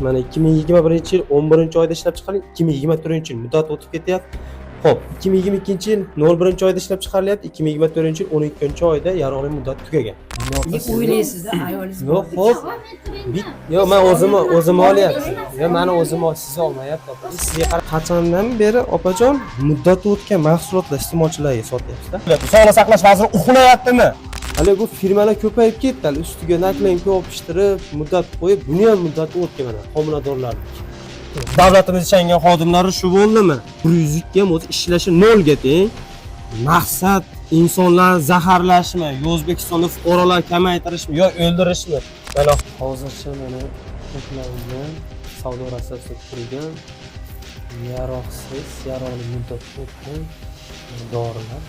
Mana 2021-yil 11-oyda ishlab chiqarilgan, 2024-yil muddat o'tib ketyapti. Xo'p, 2022-yil 01-oyda ishlab chiqarilyapti, 2024-yil 12-oyda yaroqli muddat tugagan. O'ylaysizda ayolingiz Yo'q, xo'p. Yo'q, men o'zim olyapman. Yo, meni o'zim siz olmayapti, opa. Sizga qarab, qachondan beri opajon muddat o'tgan mahsulotlar iste'molchilarga sotyapsiz-da? Sog'liqni saqlash vaziri uxlayaptimi? Hali bu firmalar ko'payib ketdi, hali ustiga naklenka yopishtirib, muddat qo'yib, buni ham muddati o'tgan mana, homiladorlarning. Davlatimiz ishlangan xodimlari shu bo'ldimi? 100 ga ham o'zi ishlashi nolga teng. Maqsad insonlar zaharlashmi, O'zbekistonda fuqarolar kamaytirishmi yo o'ldirishmi? Mana hozircha mana to'plangan savdo rossiyasida turgan yaroqsiz, yaroqli muddat o'tgan dorilar.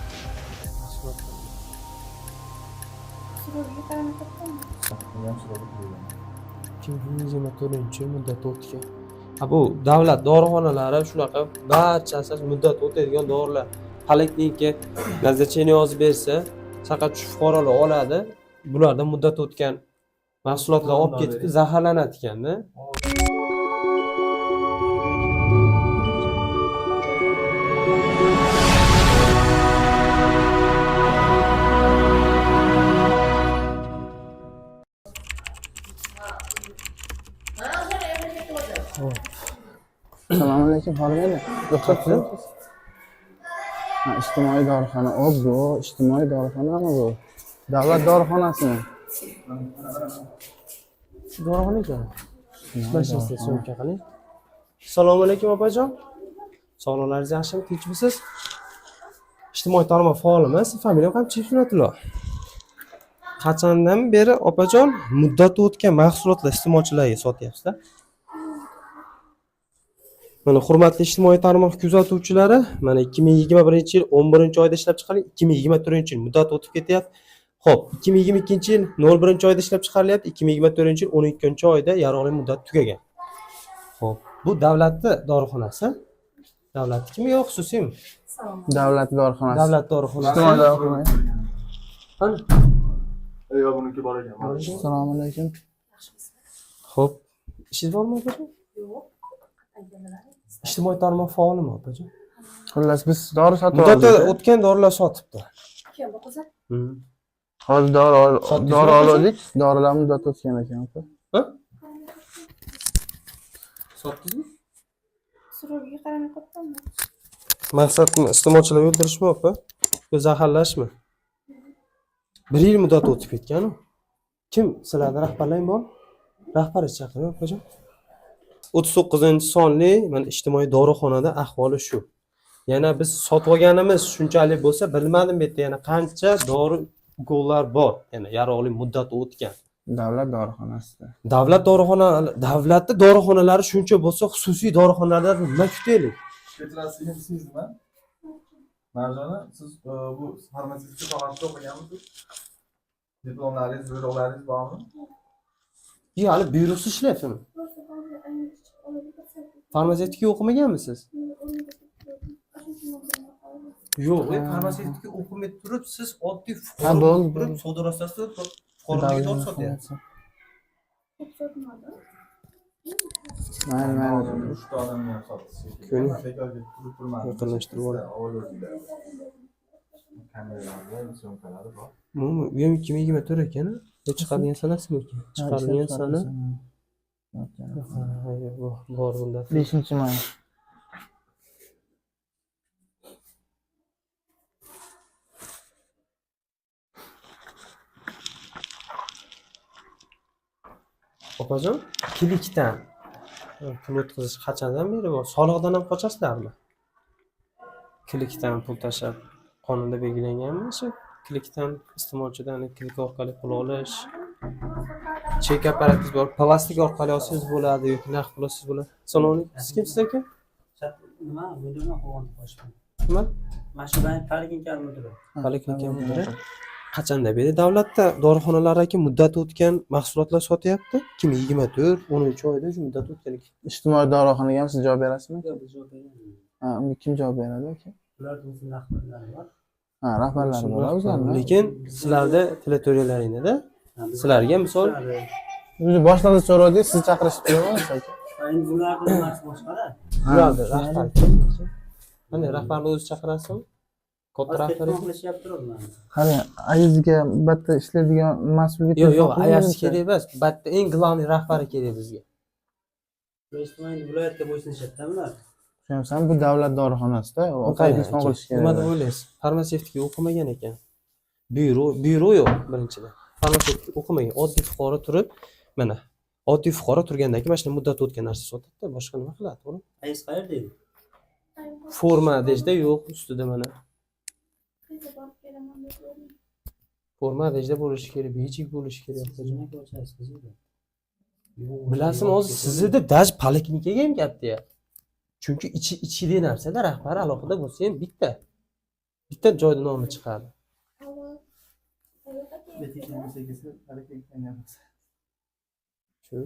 2024-yil muddat o'tgan. Bu davlat dorixonalari shunaqa barchasi muddat o'tadigan dorilar. Poliklinika nazarcheni yozib bersa, faqat shu fuqarolar oladi. Bularda muddat o'tgan mahsulotlar olib ketib zaharlanadi ekanda. Assalomu alaykum, xormanglar. Ruxsatsiz? Ha, ijtimoiy dorixona. Bu ijtimoiy dorixonami bu? Davlat dorixonasimi? Dorixona ekan. Ishlashingizni so'mka qiling. Assalomu alaykum opajon. Sog'liqlaringiz yaxshimi? Tinchmisiz? Ijtimoiy tarmoq faolimiz. Familiyam ham Chifnatullo. Qachondan beri opajon muddati o'tgan mahsulotlar iste'molchilarga sotyapsiz-da? Mana hurmatli ijtimoiy tarmoq kuzatuvchilari, mana 2021-yil 11-oyda ishlab chiqarilgan, 2024-yil muddat o'tib ketyapti. Xo'p, 2022-yil 01-oyda ishlab chiqarilyapti, 2024-yil 12-oyda yaroqli muddat tugagan. Xo'p, bu davlatning dorixonasi. Davlatniki yo xususiymi? Davlat dorixonasi. Davlat dorixonasi. Ijtimoiy dorixona. Qani? Yo, buniki bor ekan. Assalomu alaykum. Xo'p, ishingiz bormi opajon? Yo'q. Ijtimoiy tarmoq faolimi opajon? Xullas biz dori sotib Muddati o'tgan dorilar sotibdi. Hozir dori oldik. Dorilar muddati o'tgan ekan. Ha? Sotdingizmi? So'rovga qaramay qolibmanmi? Maqsadmi iste'molchilarni o'ldirishmi, opa? Yo zaharlashmi? 1 yil muddat o'tib ketgan-ku. Kim sizlarning rahbarlaring bor? Rahbaringiz chaqiring, opajon. 39-sonli mana ijtimoiy dorixonada ahvoli shu. Yana biz sotib olganimiz shunchalik bo'lsa, bilmadim bu yerda yana qancha dori ukollar bor. Yana yaroqli muddat o'tgan. Davlat dorixonasida. Davlatning dorixonalari shuncha bo'lsa, xususiy dorixonalardan nima kutaylik? Ketirasiz ismingiz nima? Marjona, siz bu farmatsevtika sohasida o'qiganmisiz? Diplomlaringiz, buyruqlaringiz bormi? Yo'q, hali byurosi ishlayapsizmi? Farmatsevtika o'qimaganmisiz? Yo'q, farmatsevtika o'qimay turib, siz oddiy fuqaro bo'lib, savdo rossiyasida fuqarolarga dori sotyapsiz. Mayli. 3 ta odamni ham sotasiz. Ko'ring. Bekorga turib turmadi. Yaqinlashtirib ol. Kameralar, syomkalari bor. Bu ham 2024 ekan. Chiqarilgan sanasimi ekan? Chiqarilgan sana. Bor bunda. 5-may. Opajon, klinikdan pul o'tkazish qachondan beri bor? Soliqdan ham qochasizlarmi? Klinikdan pul tashlab qonunda belgilanganmi shu? Klinikdan iste'molchidan klinik orqali pul olish. Chek apparatiz bor, plastik orqali olsangiz bo'ladi yoki naqd pul olsangiz bo'ladi. Assalomu alaykum. Siz kimsiz aka? nima mudirni qo'yib qo'yishgan. Nima? Mana shu poliklinika mudiri. Poliklinika mudiri. Qachondan beri davlatda dorixonalardagi muddati o'tgan mahsulotlar sotyapti? 2024 10-oyda shu muddat o'tgan ekan. Ijtimoiy dorixonaga ham siz javob berasizmi? Biz javob beramiz. Ha, unga kim javob beradi aka? Ularning o'zini rahbarlari bor. Ha, rahbarlari bor o'zlari. Lekin sizlarda territoriyalaringizda sizlarga misol O'zi boshlig'i so'radi, siz chaqirishibdimi aka? Endi bularni nimasi boshqada? Yo'q, rahbar. Qanday rahbarni o'zi chaqirasizmi? Katta rahbar. Qilishyapti ular. Qarang, ayizga bitta ishlaydigan mas'ulga Yo'q, ayasi kerak emas. Batta eng главный rahbari kerak bizga. Ijtimoiy viloyatga bo'ysunishadi bular. Tushunsan, bu davlat dorixonasida operatsiya qilish kerak. Nima deb o'ylaysiz? Farmatsevtika o'qimagan ekan. Byuro yo'q birinchidan. Farmatsevtika o'qimagan, oddiy fuqaro turib, mana oddiy fuqaro turgandan keyin mana shunday muddat o'tgan narsa sotadi-da, boshqa nima qiladi, to'g'ri? Ayiz qayerda edi? Forma dejda yo'q, ustida mana. Biza borib kelaman deb o'yladim. Forma dejda bo'lishi kerak, bechik bo'lishi kerak. Nimaga ochasiz qiziga? Bilasizmi, hozir sizda daj poliklinikaga ham gapdi-ya. Chunki ichidagi narsada rahbari alohida bo'lsa ham bitta joyda nomi chiqadi. Shu.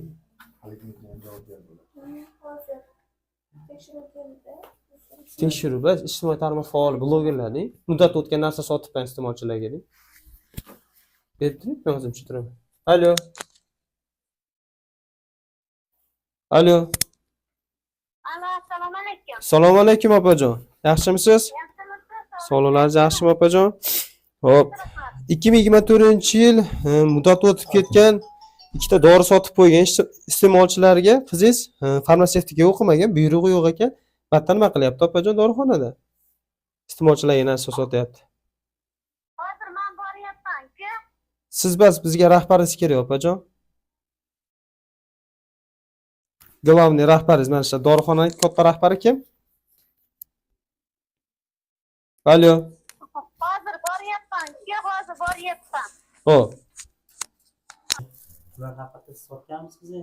Tekshiruv bas ijtimoiy tarmoq faol blogerlarning muddat o'tgan narsa sotibman iste'molchilarga deb. Debdimi? Men o'zim tushuntiraman. Alo. Alo. Assalomu alaykum. Assalomu alaykum opajon. Yaxshimisiz? Sog'liqlaringiz yaxshimi opajon? Xo'p. 2024-yil muddat o'tib ketgan ikkita dori sotib qo'ygan iste'molchilarga qizingiz farmatsevtika o'qimagan, buyrug'i yo'q ekan. Battar nima qilyapti opajon dorixonada? Iste'molchilarga narsa sotyapti. Hozir men boryapman-ku. Siz bas bizga rahbaringiz kerak opajon. Главный rahbaringiz mana shu dorixonaning katta rahbari kim? Alo. Hozir boryapman-ku, hozir boryapman. Xo'p. Ular haqida sotganmiz qizi.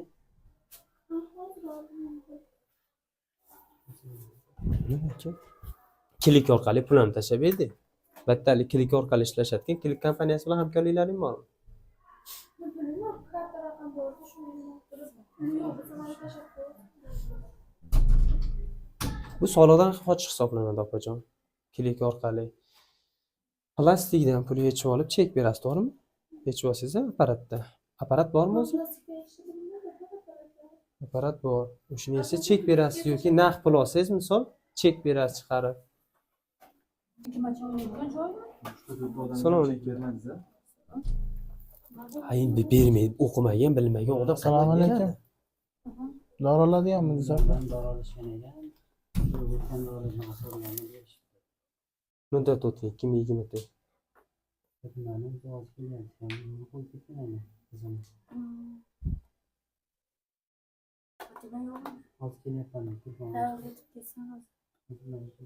Nima ekan? Klik orqali pulni tashlab berdi. Battalik klik orqali ishlashadigan klik kompaniyasi bilan hamkorliklaring bormi? Bilmayman, karta raqam bordi, shuni turib. Yo'q, biz mana tashab qo'ydik. Bu soliqdan qochish hisoblanadi opajon. Klik orqali plastikdan pul yechib olib chek berasiz, to'g'rimi? Yechib olsangiz apparatda. Apparat bormi o'zi? Apparat bor. O'shani esa chek berasiz yoki naqd pul olsangiz, misol, chek berasiz chiqarib. Salom alaykum. Ha, endi bermaydi, o'qimagan, bilmagan odam. Assalomu alaykum. Dori oladiganmiz aka? Ben dori olishgan ekan. O'tgan dorilarni so'raganman deyishdi. Muddat o'tgan 2024. Mana bu hozir kelyapti. Qo'yib ketgan qizim. Hozir kelyapman. Ha, o'tib ketsin hozir.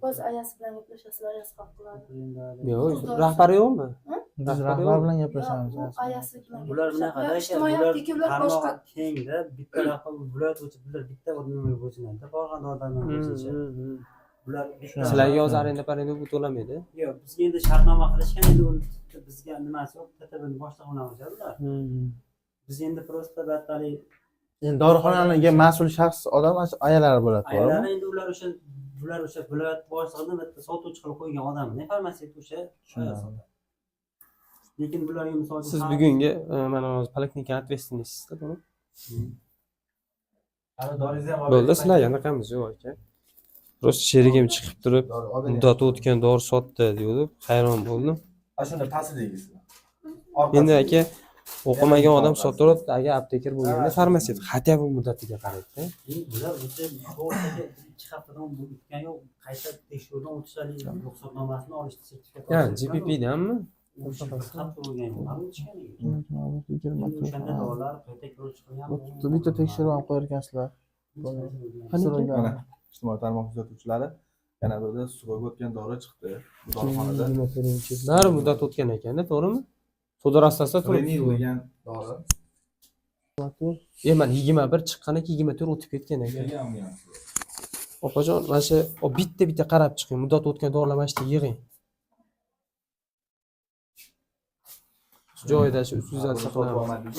O'z ayasi bilan gaplashasizlar, ayasi hal qiladi. Yo'q, rahbari yo'qmi? Biz rahbar bilan gaplashamiz. Ayasi bilan. Bular bunaqa ekan. Ijtimoiyatdagi ular boshqa. Kengda bitta rahbar viloyat bo'yicha bular bitta nimaga bo'ysunadi. Borgan odamlar bo'yicha. Bular Sizlarga hozir arenda parenda bu to'lamaydi. yo'q, bizga endi shartnoma qilishgan, endi u bizga nimasi yo'q, TTBning boshlig'i bilan o'tadilar. Biz endi просто battalik Endi dorixonaga mas'ul shaxs odam ayalari bo'ladi, ayollar to'g'rimi? endi ular o'sha viloyat boshlig'ini bitta sotuvchi qilib qo'ygan odamni farmatsevt o'sha sotadi. Lekin bularga misol uchun Siz bugungi mana hozir poliklinika ответственностьsizda, to'g'rimi? Ana doringizni ham Bo'ldi, sizlarga anaqamiz yo'q ekan. Просто sherigim chiqib turib, muddat o'tgan dori sotdi dedi, hayron bo'ldim. Shunda pastdagisi. Endi aka o'qimagan odam sotaveradi, agar aptekar bo'lganda farmatsevt хотя бы muddatiga qaraydi. bular o'sha to'g'risidagi 2 haftadan o'tgan yo'q, qayta tekshiruvdan o'tishalik ruxsatnomasini olishdi, sertifikat. Ya'ni GPPdanmi? O'shanda dorilar qayta ko'rib chiqilgan. Bitta tekshiruv ham qo'yarkansizlar. Mana ijtimoiy tarmoq kuzatuvchilari yana birda suvoga o'tgan dori chiqdi. Bu dorixonada Bari muddat o'tgan ekan-da, to'g'rimi? Sodar asosida Reni turibdi. degan dori. Mana 21 chiqqaniga 24 o'tib ketgan ekan. Opajon, mana shu bitta qarab chiqing, muddat o'tgan dorilar mana shu yig'ing. Joyida shu ustida saqlanamiz.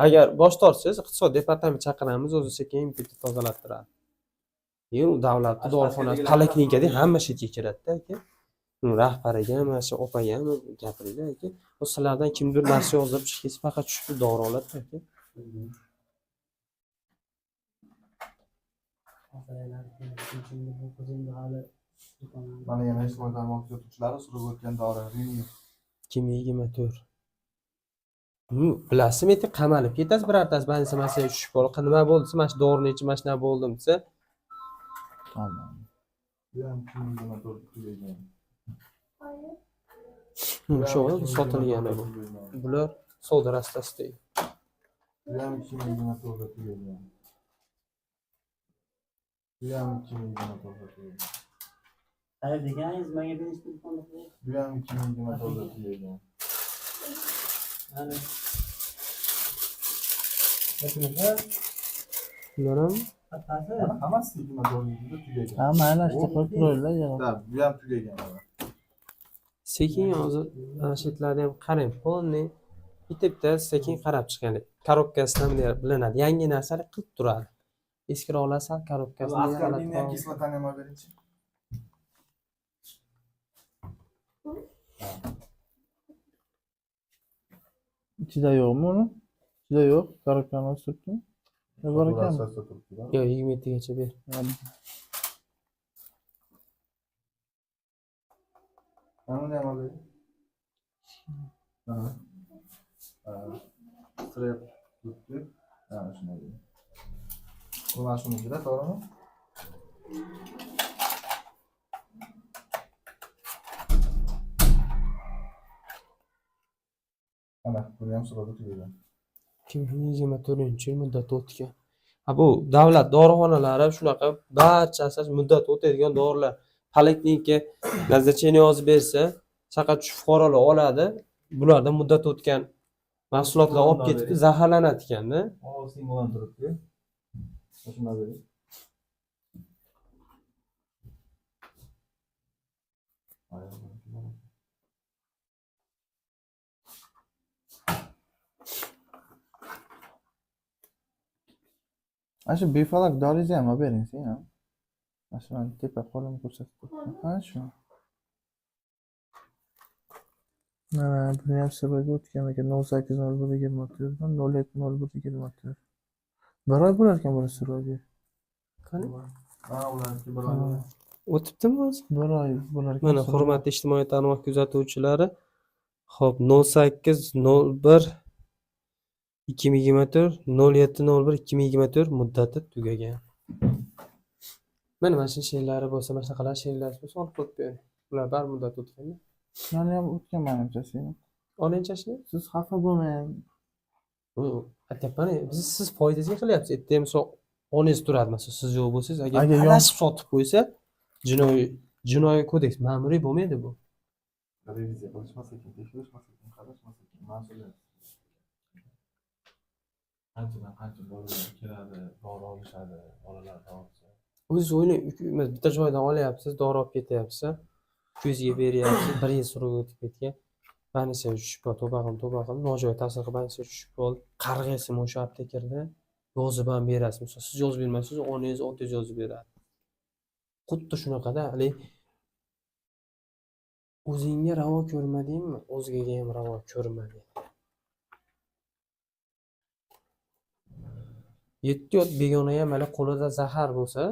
Agar bosh tortsangiz, iqtisod departamenti chaqiramiz, o'zi sekin bitta tozalattiradi. Endi davlatning dorixonasi, poliklinikada hamma shitga kiradi-da aka. Rahbariga, mana shu opaga ham gapiringlar aka. Sizlardan kimdir narsa yozib chiqsa faqat shu dori oladi aka. Masallar uchun bu qizimni hali do'kondan Mana yana ijtimoiy tarmoq kuzatuvchilari surib o'tgan dori Rini. 2024. Bilasizmi, endi qamalib ketasiz birortasi bansa masalaga tushib qolib, nima bo'ldi desa, mana shu dorini ichib, mana shunaqa bo'ldim desa, Tamam. Bu ham 2024 tugagan. shu sotilgani bu. Bular savdo rastasidagi. Bu ham 2024 tugagan. Bu ham 2024 tugagan. Hayır deganingiz menga berishni imkoni yo'q. Bu ham 2024 tugagan. Hani Bular ham hattasi Hammasi 2024 tugagan. Ha, mayli, işte qo'yib turaylik ya. Da, bu ham tugagan. sekin hozir mana shu yerlarni ham qarang, polni bitta sekin qarab chiqing. Korobkasidan bilinadi. Yangi narsani qilib turadi. Eskiroqlar sal korobkasini Askarning ham kislotani ham olib beringchi. Ichida yo'qmi uni? Ichida yo'q. Korobkani o'stiribdi. Ne bor ekan? Yo, 27 gacha ber. Mana ham olib. Ha. Strep tutdi. Ha, shuni olib. Bu mana shuniki-da, to'g'rimi? Mana, buni ham suradi tugagan. 2024-yil muddat o'tgan. Ha, bu davlat dorixonalari shunaqa barchasi muddat o'tadigan dorilar. Poliklinika nazarcheni yozib bersa, faqat shu fuqarolar oladi. Bularda muddat o'tgan mahsulotlar olib ketib zaharlanadi ekanda. Og'zing bilan turibdi. Shuna bering. Ana shu befalak doringizni ham olib bering sen ham. Mana shu tepa qo'limni ko'rsatib. Ha, shu. Mana buni ham sababi o'tgan ekan 080124 dan 070124. Bir oy bo'lar ekan buni surogi. Qani? Ha, ularniki bilan. O'tibdimi o'zi? Bir oy bo'lar ekan. Mana hurmatli ijtimoiy tarmoq kuzatuvchilari, xo'p 0801 2024 0701 2024 muddati tugagan. Mana shu she'rlari bo'lsa, mana shunaqalar she'rlar bo'lsa, olib qo'yib bering. Ular bar muddat o'tganda. Mani ham o'tgan menimcha sen. Olinchashni Siz xafa bo'lmang. aytyapman, biz siz foydasiga qilyapsiz. Erta misol olingiz turadi, masalan, siz yo'q bo'lsangiz, agar Agar adashib sotib qo'ysa, jinoiy kodeks ma'muriy bo'lmaydi bu. Reviziya qilishmasa keyin, tekshirishmasa keyin, qarashmasa keyin mas'uliyat. Qanchadan qancha bolalar keladi, dori olishadi, bolalar olsa. O'zingiz o'ylang, bitta joydan olyapsiz, dori olib ketyapsiz, ko'ziga beryapsiz, 1 yil surib o'tib ketgan. Banisiya tushib qoldi, to'bag'im, nojo'ya ta'sir qilib banisiya tushib qoldi. Qarg'aysiz o'sha aptekarda yozib ham berasiz. Masalan, siz yozib bermaysiz, onangiz otangiz yozib beradi. Xuddi shunaqada, hali o'zingga ravo ko'rmadingmi, o'zgaga ham ravo ko'rmading. 7 yot begona ham hali qo'lida zahar bo'lsa,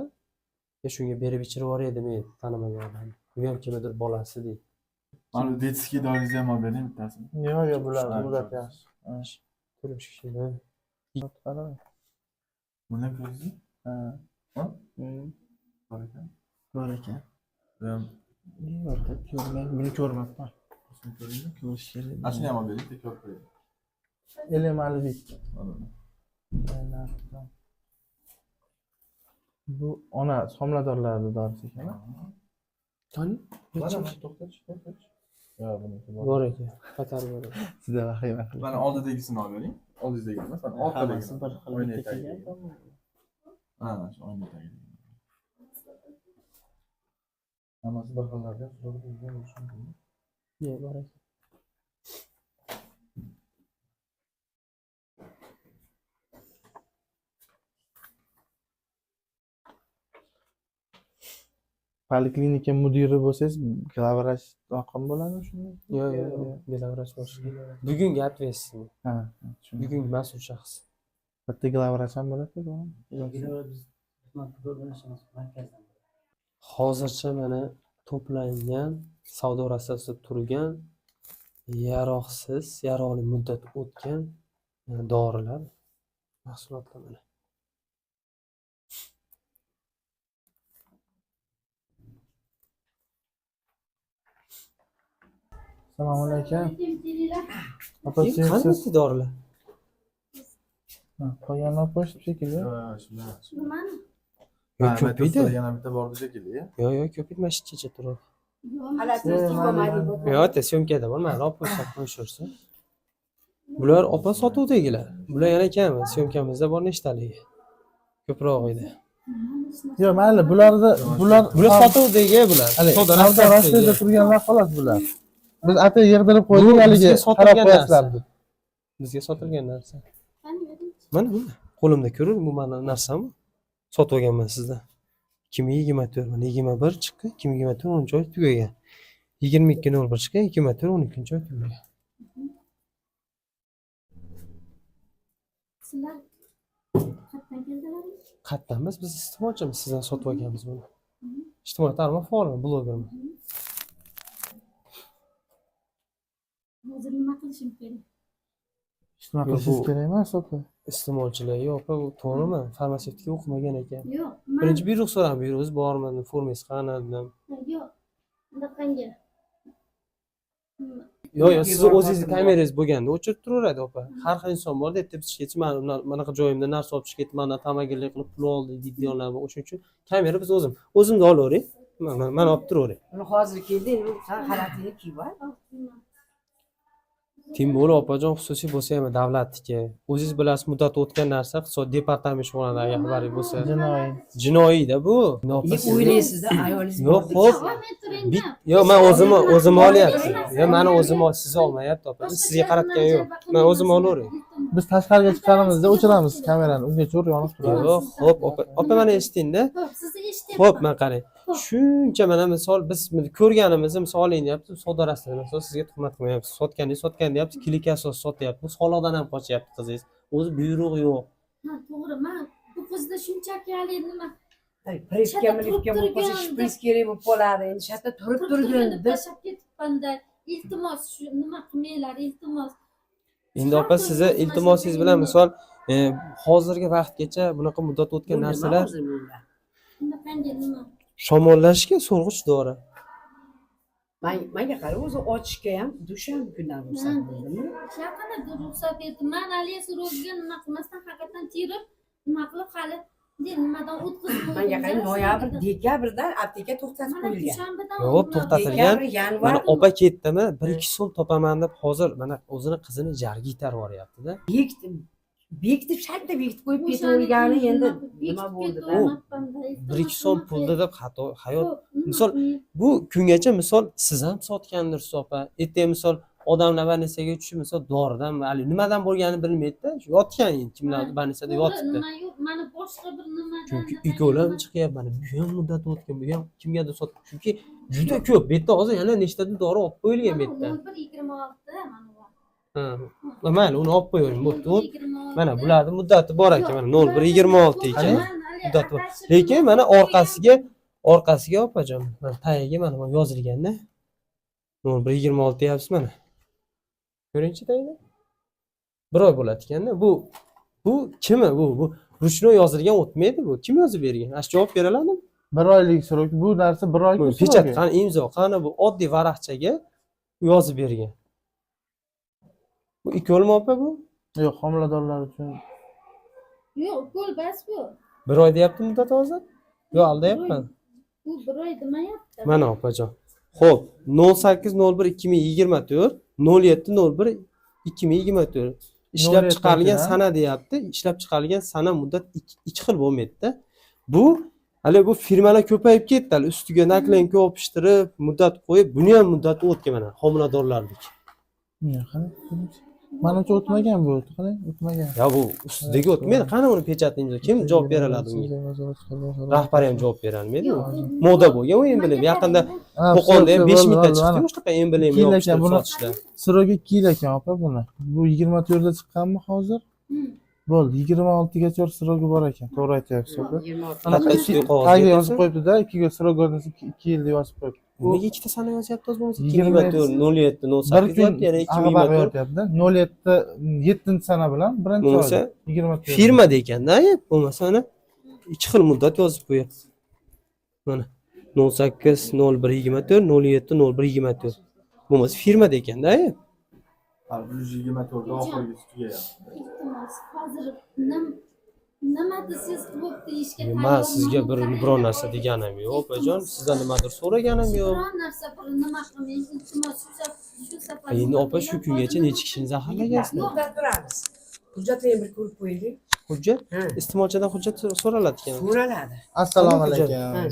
shunga berib ichirib yuboradi men tanimagan odam. Bu ham kimdir bolasi deydi. Mana detskiy doringizni ham olib bering bittasini. Yo'q, bular yaxshi. Turmush kishida. Buni ko'rsiz? Ha. Ha? Bor Bor ekan. Bor ekan. Bu ham Ko'rmang, buni ko'rmabman. shuni ko'ringmi? Ko'rish kerak. Ashuni ham olib bering, tekrar qo'ying. Elemalibek. Mana. Bu ona homiladorlarni dorisi ekan. Qani? Mana to'xtatch. Yo'q, buniki bor. Bor ekan. Qatar bor ekan. Sizda vahima qilib. Mana oldidagisini olib bering. Oldingizdagi emas, mana Hammasi orqadagi. bir xil Oyna bitta tagidagi. kelgan. Mana shu oyna tagidagi. Hammasi bir xillardan surib o'tgan bo'lishi mumkin. Yo'q, bor ekan. Poliklinika mudiri bo'lsangiz, glavrach raqam bo'ladimi shunda? Yo'q, belavrach boshqa. Bugungi ответственный. Ha, tushundim. Bugungi mas'ul shaxs. Bitta glavrach ham bo'ladi-ku. ko'rganishimiz markazdan. Hozircha mana to'plangan savdo rasasida turgan yaroqsiz, yaroqli muddat o'tgan dorilar, mahsulotlar mana. Assalomu alaykum. Opa, Qanday siz dorilar? qolganini olib qo'yishdi shekilli. Nimani? Yo'q, ko'p edi. Yana bitta bordi shekilli. Yo'q, ko'p edi. Mana shu kecha turadi. Yo'q. Yo'q, syomkada bor, mana olib qo'ysak qo'yishursin. Bular opa sotuvdagilar. Bular yana kam, syomkamizda bor nechtaligi. Ko'proq edi. Yo'q, mayli, bular Bular sotuvdagi bular. savdo rastasida turganlar xolos bular. Biz ata yig'dirib qo'ydik, haligi bizga qarab sotilgan qo'yasizlar narsa. deb. Bizga sotilgan narsa. Qani bering. Mana bu qo'limda ko'ring, bu meni narsami? Sotib olganman sizdan. 2024 mana 21 chiqqan, 2024 10 oy tugagan. 22.01 chiqqan, 2024 12 oy tugagan. Sizlar qayerdan keldilaringiz? Qayerdan biz iste'molchimiz, sizdan sotib olganmiz buni. Ijtimoiy tarmoq faolman, blogerman. Hozir nima qilishim kerak? Ijtimoiy qilishingiz kerak emas, opa. Iste'molchilar yo'q, bu to'g'rimi? Farmatsevtika o'qimagan ekan. Yo'q, Birinchi buyruq so'ram, buyrugingiz bormi? Formangiz qani dedim. yo'q. Bunaqangi. Yo'q, sizni o'zingizni kamerangiz bo'lganda o'chirib turaveradi opa. Har xil inson bor-da, ertaga biz ketib manaqa joyimda narsa olib chiqib ketib, mana tamagirlik qilib pul oldi deydiganlar bor. O'shuning uchun kamera biz o'zimni olavering. Mana olib turavering. Uni hozir kelding, sen xalatingni kiyib ol. Timur opajon xususiy bo'lsa ham davlatniki. O'zingiz bilasiz, muddat o'tgan narsa iqtisod departamenti shug'ullanadi, agar xabaringiz bo'lsa. Jinoiy-da bu. O'ylaysizda ayolingiz Yo'q, xo'p. Yo'q, men o'zim olyapman. Yo'q, meni o'zim siz olmayapti opa. Biz sizga qaratgan yo'q. Men o'zim olavering. Biz tashqariga chiqqanimizda o'chiramiz kamerani. Unga cho'r yonib turadi. Yo'q, xo'p, opa mana eshiting-da. Xo'p, sizni eshityapman. Xo'p, men qarang. Shuncha mana misol biz ko'rganimizni misol oling deyapti, savdo rastasida misol sizga tuhmat qilmayapsiz. Sotgan deyapti, klik asos sotyapti. Bu soliqdan ham qochyapti qizingiz. O'zi buyruq yo'q. Ha, to'g'ri. Men bu qizda shunchaki hali nima? Privka bo'lib qolsa shpris kerak bo'lib qoladi. Endi shu yerda turib turganda tashlab ketibman-da. Iltimos, shu nima qilmanglar, iltimos. Endi opa sizni iltimosingiz bilan misol hozirgi vaqtgacha bunaqa muddat o'tgan narsalar Bunaqangi nima? shamollashga so'rg'ich dori. Menga qara, o'zi ochishga ham dushanba kundan ruxsat bo'ldimi? Shaqada ruxsat etdi. Men hali surozga nima qilmasdan haqiqatan terib, nima qilib hali nimadan o'tkazib qo'ydim. Menga qara, noyabr, dekabrda apteka to'xtatib qo'yilgan. Dushanbadan Yo'q, to'xtatilgan. Dekabr, yanvar. Mana opa ketdimi, 1-2 so'm topaman deb hozir mana o'zini qizini jarga itarib yuboryapti-da. Bekitib, shartta bekitib qo'yib ketavergani endi nima bo'ldi-da? 1-2 so'm pulda deb xato hayot. Misol bu kungacha misol siz ham sotgandirsiz opa. Ertaga misol odamlar bannisaga tushib misol doridan hali nimadan bo'lganini bilmaydi-da. Yotgan endi kimlar bannisada yotibdi. Nima yo'q, mana boshqa bir nimadan. Chunki ikkovlar chiqyapti mana. Bu ham muddat o'tgan, bu ham kimgadir sotib. Chunki juda ko'p. Bu yerda hozir yana nechtadir dori olib qo'yilgan bu yerda. 1.26 mana bu. Ha. Mayli, uni olib qo'yavering. Bo'pti. Mana bularni muddati bor ekan. Mana 0126 ekan. Muddati bor. Lekin mana orqasiga opajon. Mana tagiga mana bu yozilganda 0126 deyapsiz mana. Ko'ringchi tagida. Bir oy bo'ladi ekanda. Bu kimi bu? Bu ruchnoy yozilgan o'tmaydi bu. Kim yozib bergan? Ash javob beraladimi? 1 oylik srok. Bu narsa 1 oylik srok. Pechat qani, imzo qani, bu oddiy varaqchaga yozib bergan. Bu ikkovlimi opa bu? Yo'q, homiladorlar uchun. Yo'q, qo'l bas bu. 1 oy deyapti muddat hozir? Yo'q, aldayapman. Bu 1 oy demayapti. Mana opajon. Xo'p, 08.01.2024 07.01.2024 ishlab chiqarilgan sana deyapti. Ishlab chiqarilgan sana muddat 2 xil bo'lmaydi-da. Bu hali bu firmalar ko'payib ketdi. Hali ustiga naklenka yopishtirib, muddat qo'yib, buni ham muddati o'tgan mana homiladorlarlik. Yo'q, menimcha o'tmagan bu. Qarang, o'tmagan. Ya bu ustiga o'tmaydi. Qani uni pechatlaymiz? Kim javob beradi bunga? Rahbar ham javob bera olmaydi. Moda bo'lgan o'yin bilim. Yaqinda Qo'qonda ham 5 mingta chiqdi, o'shqa emblem yo'q. Srogi 2 yil ekan opa buni. Bu 24 da chiqqanmi hozir? Bo'ldi, 26gacha srogi bor ekan. To'g'ri aytyapsiz aka. 26. Anaqa Qattiq ustiga qog'oz tagiga yetkazib. yozib qo'yibdi-da, 2ga srog o'rnasiga 2 yil deb yozib qo'yibdi. Nega ikkita sana yozyapti o'zi bo'lmasa? 24, 24, 07, 08 Bir kun deyapti, yana ag'abag'i 2024. yotyapti. 07-7-sana bilan birinchi Bo'lmasa, oyda 24. Firmada ekanda, bo'lmasa mana ikki xil muddat yozib qo'yapti. Mana 08, 01, 24, 07, 01, 24. Bo'lmasa firmada ekanda. 124 oxirgisi tugayapti. Iltimos, hozir nima desiz klub deyishga Men sizga biror narsa deganim yo'q, opajon. Sizdan nimadir so'raganim yo'q. Biror narsa bir nima qilmang, iltimos shu safar. Endi opa shu kungacha necha kishini zaharlagansizlar? To'xtab turamiz. Hujjatlarni bir ko'rib qo'yaylik. Hujjat? Ha. Iste'molchidan hujjat so'raladi ekan. So'raladi. Assalomu Ha, alaykum.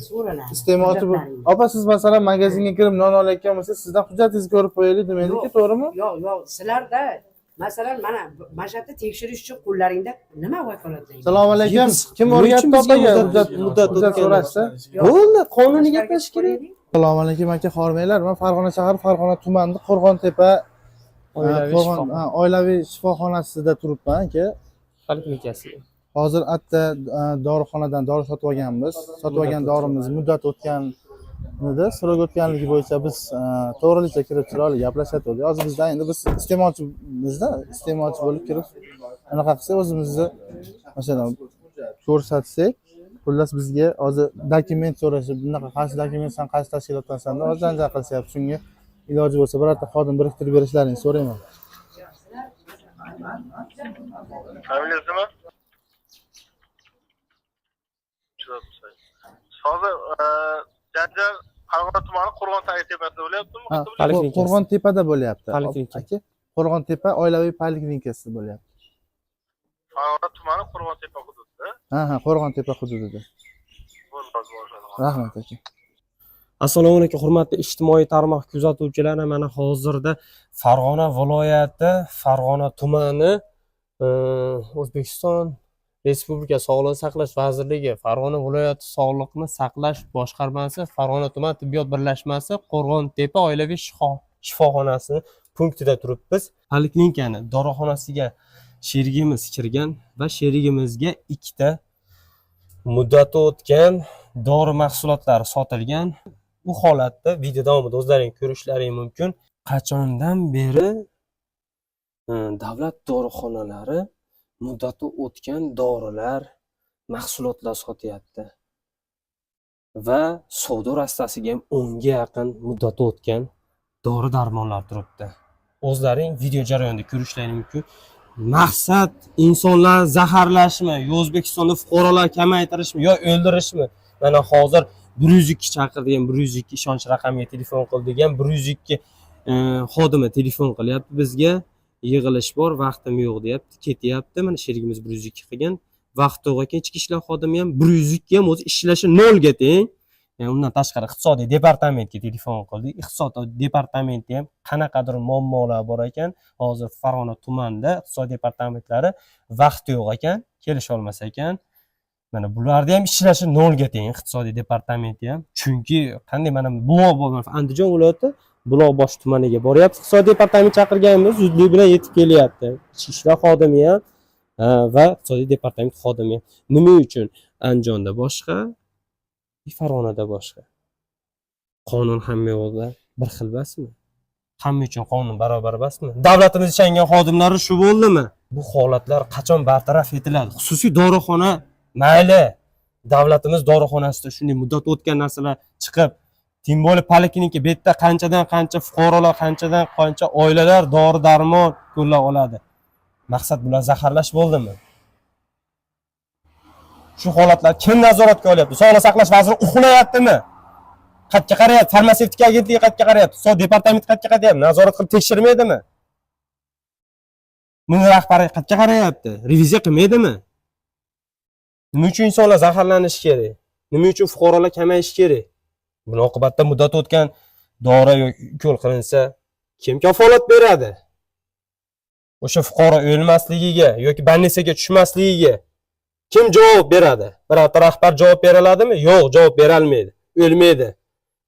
so'raladi. Iste'molchi bu. Opa, siz masalan magazinga kirib non olayotgan bo'lsangiz, sizdan hujjatingizni ko'rib qo'yaylik demaylik-ku, to'g'rimi? Yo'q, sizlarda masalan mana shu yerda tekshirish uchun qo'llaringda nima vakolatlaydi? Assalomu alaykum. Kim Nima uchun o'rgatdi bizga opaga muddat hujjat o'tgan? so'rashsa? Bo'ldi, qonuniy gaplashish kerak. Assalomu alaykum aka, hormanglar. Men Farg'ona shahar, Farg'ona tumanida Qo'rg'ontepa oilaviy shifoxonasida turibman aka. Poliklinikasi. Hozir atta dorixonadan dori sotib olganmiz. Sotib olgan dorimiz muddat o'tganida, srok o'tganligi bo'yicha biz to'g'rilikcha kirib chiroyli gaplashyapmiz. Hozir bizdan endi biz iste'molchimizda, iste'molchi bo'lib kirib anaqa qilsak, o'zimizni masalan ko'rsatsak, xullas bizga hozir dokument so'rashib, bunaqa qaysi dokumentsan, qaysi tashkilotdansan deb janjal qilishyapti. Shunga iloji bo'lsa birorta xodim biriktirib berishlarini so'rayman. Familiyasimi? Hozir janjal Farg'ona tumani Qo'rg'ontepa tepasida bo'lyaptimi? Poliklinikasi. Qo'rg'ontepada bo'lyapti. Poliklinika. Aka, Qo'rg'ontepa oilaviy poliklinikasida bo'lyapti. Farg'ona tumani Qo'rg'ontepa hududida. Ha, Qo'rg'ontepa hududida. Rahmat aka. Assalomu alaykum, hurmatli ijtimoiy tarmoq kuzatuvchilari. Mana hozirda Farg'ona viloyati, Farg'ona tumani, O'zbekiston Respublika Sog'liqni saqlash vazirligi, Farg'ona viloyati Sog'liqni saqlash boshqarmasi, Farg'ona tuman tibbiyot birlashmasi, Qo'rg'ontepa oilaviy shifoxonasi punktida turibmiz. Poliklinikani dorixonasiga sherigimiz kirgan va sherigimizga ikkita muddati o'tgan dori mahsulotlari sotilgan. Bu holatda video davomida o'zlaring ko'rishlaring mumkin. Qachondan beri davlat dorixonalari muddati o'tgan dorilar, mahsulotlar sotyapti. Va savdo rastasiga ham 10 ga yaqin muddati o'tgan dori-darmonlar turibdi. O'zlaring video jarayonida ko'rishlaring mumkin. Maqsad insonlar zaharlashmi, yo O'zbekistonda fuqarolar kamaytirishmi, yo o'ldirishmi? Mana hozir 102 chaqir degan, 102 ishonch raqamiga telefon qil degan, 102 xodimi telefon qilyapti bizga. Yig'ilish bor, vaqtim yo'q deyapti, ketyapti. Mana sherigimiz 102 qilgan. Vaqt yo'q ekan, ichki ishlar xodimi ham 102 ham o'zi ishlashi 0 ga teng. Undan tashqari iqtisodiy departamentga telefon qildik. Iqtisodiy departamentda ham qanaqadir muammolar bor ekan. Hozir Farg'ona tumanida iqtisodiy departamentlari vaqt yo'q ekan, kelisha olmas ekan. Mana bularda ham ishlashi 0 ga teng iqtisodiy departamenti ham. Chunki qanday mana Buloqbosh Andijon viloyati Buloqbosh tumaniga boryapti. Iqtisodiy departament chaqirganimiz zudlik bilan yetib kelyapti. Ichki ishlar xodimi ham va iqtisodiy departament xodimi ham. Nima uchun Andijonda boshqa, Farg'onada boshqa? Qonun hamma yo'lda bir xil emasmi? Hamma uchun qonun barobar emasmi? Davlatimiz ishongan xodimlari shu bo'ldimi? Bu holatlar qachon bartaraf etiladi? Xususiy dorixona mayli, davlatimiz dorixonasida shunday muddat o'tgan narsalar chiqib, tim bo'lib poliklinika bu yerda qanchadan qancha fuqarolar, qanchadan qancha oilalar dori-darmon qo'llab oladi. Maqsad bular zaharlash bo'ldimi? Shu holatlar kim nazoratga olyapti? Sog'liqni saqlash vaziri uxlayaptimi? Qayerga qarayapti? Farmatsevtika agentligi qayerga qarayapti? Sog' departamenti qayerga qarayapti? Nazorat qilib tekshirmaydimi? Buni rahbari qayerga qarayapti? Reviziya qilmaydimi? Nima uchun insonlar zaharlanishi kerak? Nima uchun fuqarolar kamayishi kerak? Buni oqibatda muddat o'tgan dori yoki ukol qilinsa, kim kafolat beradi? O'sha fuqaro o'lmasligiga yoki bannisaga tushmasligiga kim javob beradi? Birorta rahbar javob bera oladimi? Yo'q, javob bera olmaydi. O'lmaydi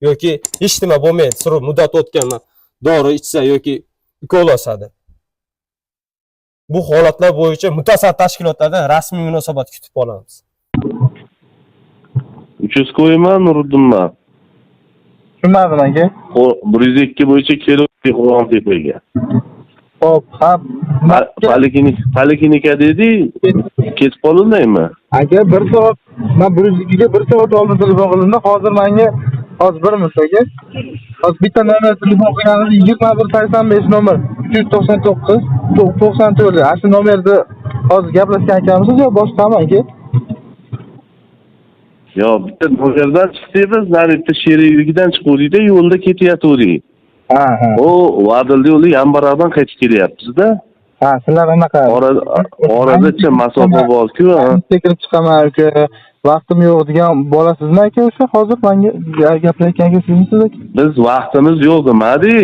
yoki hech nima bo'lmaydi. Sirf muddat o'tgan dori ichsa yoki ukol olsa bu holatlar bo'yicha mutasaddi tashkilotlardan rasmiy munosabat kutib qolamiz. Uchastko'yman Nuriddinman. Tushunmadim aka. 102 bo'yicha kelib Qo'rg'ontepaga. Xo'p, ha. Poliklinika dedi, ketib qolindingmi? Aka 1 soat, men 102 ga 1 soat oldin telefon qildim. Hozir menga hozir 1 minut aka. Hozir bitta nomer telefon qilganingiz 2185 nomer 399 94. Ana shu nomerda hozir gaplashgan ekanmisiz yo boshqami aka? Yo, bitta bozordan chiqdingiz, bitta sherikligidan chiquvdik-da, yo'lda ketyaptik. Ha. O Vadilda yo'lda Yambaraqdan qaytib kelyapmiz-da. Ha, sizlar anaqa. Oradacha masofa bor-ku. Kirib chiqaman aka. Vaqtim yo'q degan bolasizmi aka o'sha hozir menga gapirayotgan ekasizmisiz aka? Biz vaqtimiz yo'q demadi.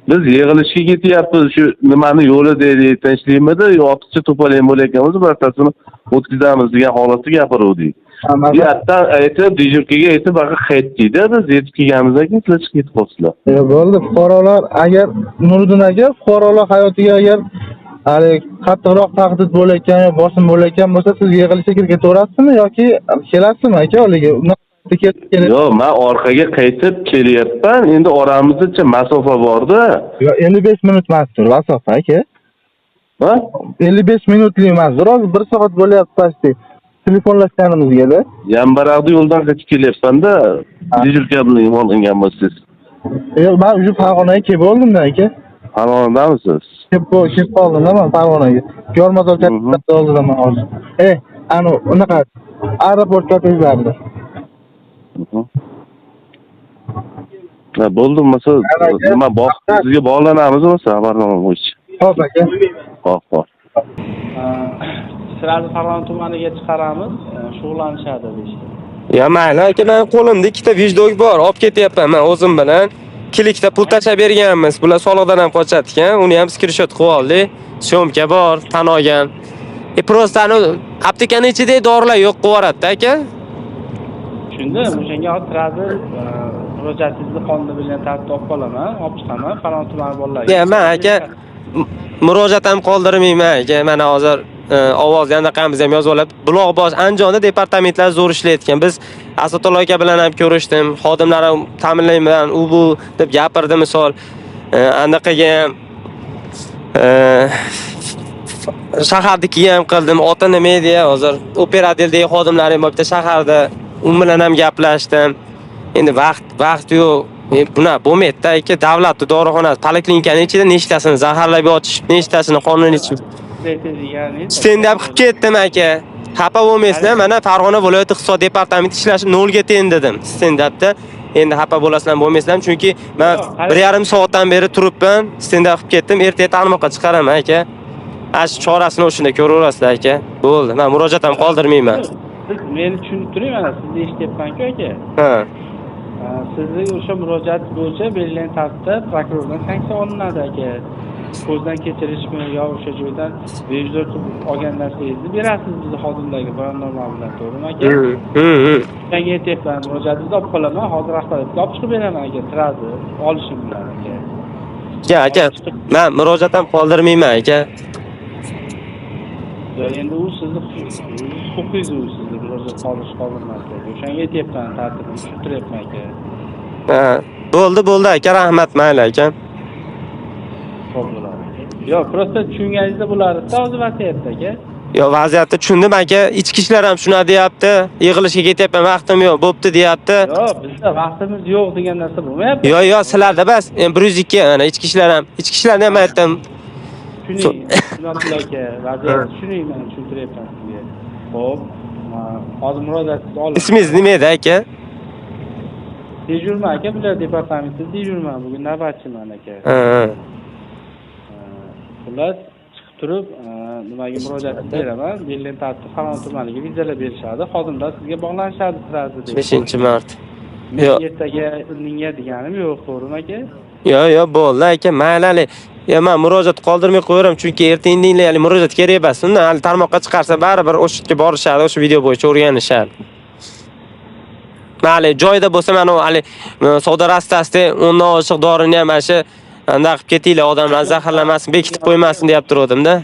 Biz yig'ilishga ketyapmiz. Shu nimani yo'li deylik, tinchlikmidi, yo ortiqcha to'polon bo'layotganmiz, barchasini o'tkazamiz degan holatda gapiruvdik. Bu yerdan aytib, dejurkaga aytib, baqa qaytdikda, biz yetib kelganimizdan keyin sizlar chiqib ketib qolibsizlar. Bo'ldi, fuqarolar agar Nuriddin aka, fuqarolar hayotiga agar hali qattiqroq tahdid bo'layotgan yo bosim bo'layotgan bo'lsa, siz yig'ilishga kirib ketaverasizmi yoki kelasizmi aka haliga? Yo'q, men orqaga qaytib kelyapman. Endi oramizda masofa bor-da. Yo, 55 minut emasdir, masofa aka. Ha? 55 minutlik emasdir, hozir 1 soat bo'lyapti pastda. Telefonlashganimizga-da. Yambaraqda yo'ldan qaytib kelyapman-da, dejurka bilan olingan bo'lsangiz. Yo'q, men o'sha Farg'onaga kelib oldim-da aka. Farg'onadamisiz? Kelib qoldim-da men Farg'onaga. Yormazor katta oldiman hozir. Ana unaqa aeroport kattagida. Ha, bo'ldi, masal nima sizga bog'lanamiz o'sa xabarnoma bo'yicha. Xo'p aka. Xo'p. Sizlarni Farg'ona tumaniga chiqaramiz, shug'ullanishadi deyishdi. Ya mayli aka, men qo'limda ikkita vijdok bor, olib ketyapman men o'zim bilan. Kilikda pul tashab berganmiz, bular soliqdan ham qochadi-kan, uni ham screenshot qilib oldik. Syomka bor, tan olgan. Prosta aptekaning ichida dorilar yo'q qo'yaradi aka. Tushundim, o'shanga hozir murojaatingizni qonunda bilgan tartibda olib qolaman, olib chiqaman, Farg'ona tumani bolalarga. Ya men aka murojaat ham qoldirmayman aka, mana hozir ovozda anaqamiz ham yozib olib, Buloqbosh Andijonda departamentlar zo'r ishlayotgan. Biz Asatullo aka bilan ham ko'rishdim, xodimlar ham ta'minlayman, u bu deb gapirdi misol. Anaqaga ham shaharnikiga ham qildim. Ota nima edi hozir operativdagi xodimlarim bor bitta shaharda, u bilan ham gaplashdim. Endi vaqt yo'q. Buna bo'lmaydi-da aka, davlatning dorixonasi, poliklinikaning ichida nechtasini zaharlab yotish, nechtasini qonuniy ichib stand-up qilib ketdim aka. Xafa bo'lmaysizlar, mana Farg'ona viloyat iqtisod departamenti ishlashim 0 ga teng dedim stand-upda. Endi xafa bo'lasizlar, bo'lmaysizlar, chunki men 1,5 soatdan beri turibman, stand-up qilib ketdim, ertaga tarmoqqa chiqaraman aka. Ash chorasini o'shunda ko'raverasizlar aka. Bo'ldi, men murojaat ham qoldirmayman. Meni tushunib turing, mana sizni eshityapman-ku aka. Ha. Sizning o'sha murojaat bo'yicha belgilangan tartibda prokurordan sanksiya olinadi aka. Ko'zdan kechirishmi yo o'sha joydan vijdon olgan narsangizni berasiz bizni xodimlarga bayonnoma bilan, to'g'rimi aka? Menga aytyapman, murojaatingizni olib qolaman, hozir rahbariyatga olib chiqib beraman aka, sirazi olishim bilan aka. Ya aka, men murojaat ham qoldirmayman aka. Endi u sizni huquqingiz, u sizni murojaat qoldirmaslik. O'shanga aytyapman, tartibni tushuntiryapman aka. Ha, bo'ldi aka, rahmat mayli aka. Yo'q, prosta tushunganingizda bo'lardi-da hozir vaziyatda aka. Yo, vaziyatni tushundim aka. Ichki ishlar ham shuna deyapti. Yig'ilishga ketyapman, vaqtim yo'q, bo'pti deyapti. Yo'q, bizda vaqtimiz yo'q degan narsa bo'lmayapti. Yo'q, sizlarda bas, 102 ana ichki ishlarni ham aytdim. Shuning, aka, vaziyat shuning men tushuntiryapman sizga. Xo'p, hozir murojaatingizni olaman. Ismingiz nima edi aka? Dejurman aka, bular departamentida dejurman, bugun navbatchiman aka. Xullas, chiqib turib, nimaga murojaat beraman, belgilangan tartibda Farg'ona tumaniga vizalar berishadi, xodimlar sizga bog'lanishadi sirasi deb. 5-mart. Yo'q. Ertaga indinga deganim yo'q, to'g'rimi aka? Yo'q, bo'ldi aka, mayli. Ya men murojaat qoldirmay qo'yaram, chunki erta indinga murojaat kerak emas. Undan hali tarmoqqa chiqarsa baribir o'sha yerga borishadi, o'sha video bo'yicha o'rganishadi. Mayli, joyida bo'lsa mana hali savdo rastasida undan oshiq dorini ham mana shu anda qilib ketinglar, odamlar zaharlamasin, bekitib qo'ymasin deb turdim-da.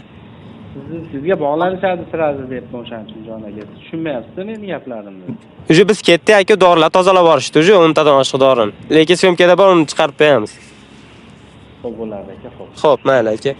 sizga bog'lanishadi sразу debman o'shaning uchun jon aka. Tushunmayapsiz meni gaplarimni. Уже biz ketdik aka, dorilar tozalab borishdi, уже 10 tadan oshiq dorini. Lekin syomkada bor, uni chiqarib beramiz. Xo'p bo'ladi aka, xo'p. Xo'p, mayli aka.